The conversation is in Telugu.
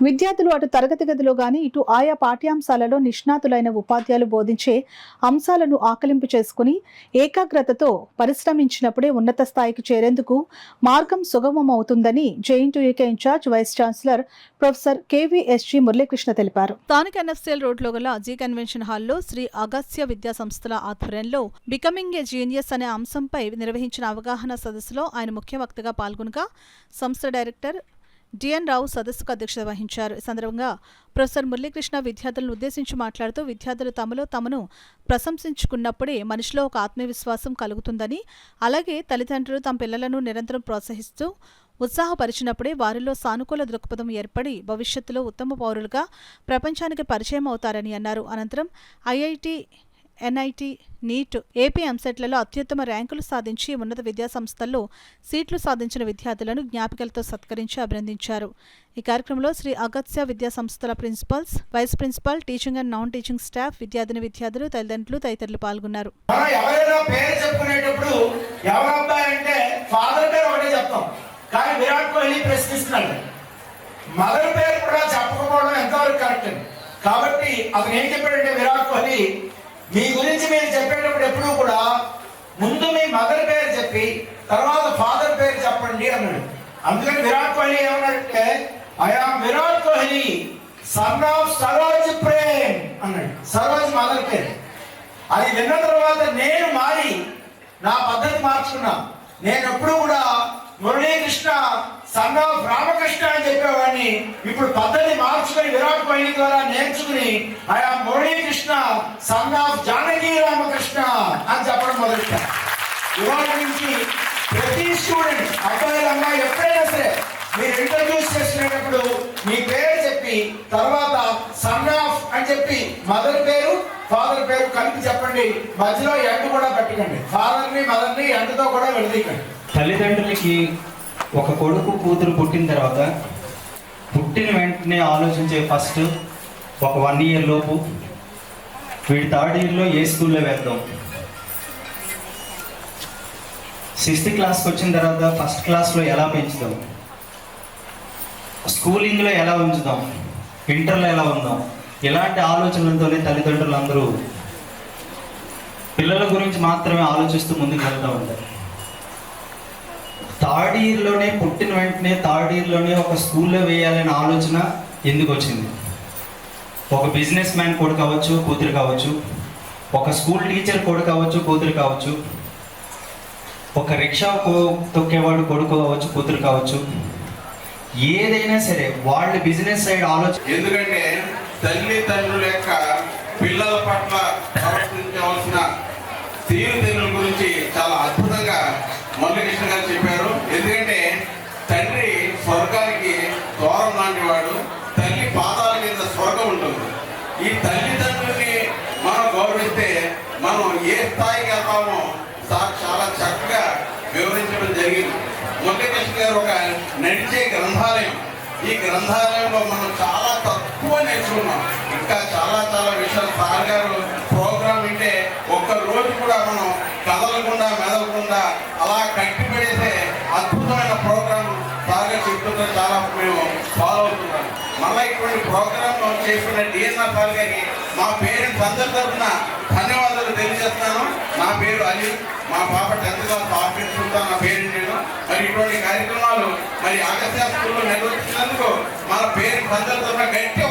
విద్యార్థులు అటు తరగతి గదిలో గాని ఇటు ఆయా పాఠ్యాంశాలలో నిష్ణాతులైన ఉపాధ్యాయులు బోధించే అంశాలను ఆకలింపు చేసుకుని ఏకాగ్రతతో పరిశ్రమించినప్పుడే ఉన్నత స్థాయికి చేరేందుకు మార్గం సుగమమవుతుందని JNTUK incharge vice chancellor professor KVSG Muralikrishna తెలిపారు. స్థానిక ఎన్ఎఫ్సీఎల్ రోడ్లో గల జీ కన్వెన్షన్ హాల్లో శ్రీ అగస్త్య విద్యా సంస్థల ఆధ్వర్యంలో బికమింగ్ ఏ జీనియస్ అనే అంశంపై నిర్వహించిన అవగాహన సదస్సులో ఆయన ముఖ్య వక్తగా పాల్గొనగా సంస్థ డైరెక్టర్ డిఎన్ రావు సదస్సుకు అధ్యక్షత వహించారు. ఈ సందర్భంగా ప్రొఫెసర్ మురళీకృష్ణ విద్యార్థులను ఉద్దేశించి మాట్లాడుతూ విద్యార్థులు తమలో తమను ప్రశంసించుకున్నప్పుడే మనిషిలో ఒక ఆత్మవిశ్వాసం కలుగుతుందని, అలాగే తల్లిదండ్రులు తమ పిల్లలను నిరంతరం ప్రోత్సహిస్తూ ఉత్సాహపరిచినప్పుడే వారిలో సానుకూల దృక్పథం ఏర్పడి భవిష్యత్తులో ఉత్తమ పౌరులుగా ప్రపంచానికి పరిచయం అవుతారని అన్నారు. అనంతరం ఐఐటి, ఎన్ఐటి, నీట్, ఏపీ ఎంసెట్లలో అత్యుత్తమ ర్యాంకులు సాధించి ఉన్నత విద్యాసంస్థల్లో సీట్లు సాధించిన విద్యార్థులను జ్ఞాపికలతో సత్కరించి అభినందించారు. ఈ కార్యక్రమంలో శ్రీ అగస్త్య విద్యా సంస్థల principals, vice principal, teaching and non teaching staff, విద్యార్థులు, తల్లిదండ్రులు తదితరులు పాల్గొన్నారు. కాబట్టి అతను ఏం చెప్పాడంటే, విరాట్ కోహ్లీ మీ గురించి మీరు చెప్పేటప్పుడు ఎప్పుడూ కూడా ముందు మీ మదర్ పేరు చెప్పి తర్వాత ఫాదర్ పేరు చెప్పండి అన్నాడు. అందుకని విరాట్ కోహ్లీ ఏమన్నాడంటే, I am Virat Kohli son of Saroj Prem అన్నాడు. సరోజ్ మదర్ పేరు. అది విన్న తర్వాత నేను మారి నా పద్ధతి మార్చుకున్నా. నేను ఎప్పుడు కూడా మురళీకృష్ణ సన్ ఆఫ్ రామకృష్ణ అని చెప్పేవాడిని. ఇప్పుడు పద్ధతి మార్చుకుని విరాట్ కోహ్లీ ద్వారా నేర్చుకుని ఆయా మురళీకృష్ణ సన్ ఆఫ్ జానకి రామకృష్ణ అని చెప్పడం మొదలుపెట్టా. ఇవాళ నుంచి ప్రతి స్టూడెంట్, అబ్బాయిలు అమ్మాయి ఎప్పుడైనా సరే మీరు ఇంట్రడ్యూస్ చేసుకునేటప్పుడు మీ పేరు చెప్పి తర్వాత సన్ ఆఫ్ అని చెప్పి మదర్ పేరు ఫాదర్ పేరు కలిపి చెప్పండి. మధ్యలో ఎండ్ కూడా పెట్టకండి. ఫాదర్ని మదర్ని ఎండ్తో కూడా విడదీయండి. తల్లిదండ్రులకి ఒక కొడుకు కూతురు పుట్టిన తర్వాత పుట్టిన వెంటనే ఆలోచించే ఫస్ట్ ఒక 1 year లోపు వీడి 3rd yearలో ఏ స్కూల్లో వేద్దాం, 6th క్లాస్కి వచ్చిన తర్వాత 1st క్లాస్లో ఎలా పెంచుదాం, స్కూలింగ్లో ఎలా ఉంచుదాం, ఇంటర్లో ఎలా ఉందాం, ఇలాంటి ఆలోచనలతోనే తల్లిదండ్రులందరూ పిల్లల గురించి మాత్రమే ఆలోచిస్తూ ముందుకు వెళ్తూ ఉంటారు. 3rd yearలోనే పుట్టిన వెంటనే 3rd yearలోనే ఒక స్కూల్లో వేయాలనే ఆలోచన ఎందుకు వచ్చింది? ఒక బిజినెస్ మ్యాన్ కొడుకు కావచ్చు, కూతురు కావచ్చు, ఒక స్కూల్ టీచర్ కొడుకు కావచ్చు, కూతురు కావచ్చు, ఒక రిక్షా తొక్కేవాడు కొడుకు కావచ్చు, కూతురు కావచ్చు, ఏదైనా సరే వాళ్ళ బిజినెస్ సైడ్ ఆలోచన. ఎందుకంటే తల్లిదండ్రుల యొక్క పిల్లల పట్ల ప్రవర్తించవలసిన తీరుతెన్నుల గురించి చాలా అద్భుతంగా మురళీకృష్ణ గారు చెప్పారు. ఎందుకంటే తండ్రి స్వర్గానికి ద్వారం లాంటి వాడు, తల్లి పాదాల కింద స్వర్గం ఉంటుంది. ఈ తల్లిదండ్రుల్ని మనం గౌరవిస్తే మనం ఏ స్థాయికి వెళ్తామో చాలా చక్కగా వివరించడం జరిగింది. మురళీకృష్ణ గారు ఒక నడిచే గ్రంథాలయం. ఈ గ్రంథాలయంలో మనం చాలా తక్కువ నేర్చుకున్నాం. ఇంకా చాలా విషయాలు సార్ గారు ప్రోగ్రాం వింటే ఒక్క రోజు కూడా మనం కదలకుండా మెదలకుండా అలా కట్టిపెడితే అద్భుతమైన ప్రోగ్రాం సార్ గారు చెప్తుంటే చాలా మేము ఫాలో అవుతున్నాం. మళ్ళీ ఇటువంటి ప్రోగ్రామ్ చేస్తున్న డిఎన్ఆర్ సార్ గారికి మా పేరెంట్స్ అందరి తరఫున ధన్యవాదాలు తెలియజేస్తున్నాను. నా పేరు అలీ, మా పాప 10th క్లాస్ ఆఫీస్ ఉంటాను, నా పేరెంట్ నేను. మరి ఇటువంటి కార్యక్రమాలు మరి అగస్త్య స్కూల్లో నిర్వహించినందుకు మన పేరెంట్స్ అందరి తరఫున గట్టి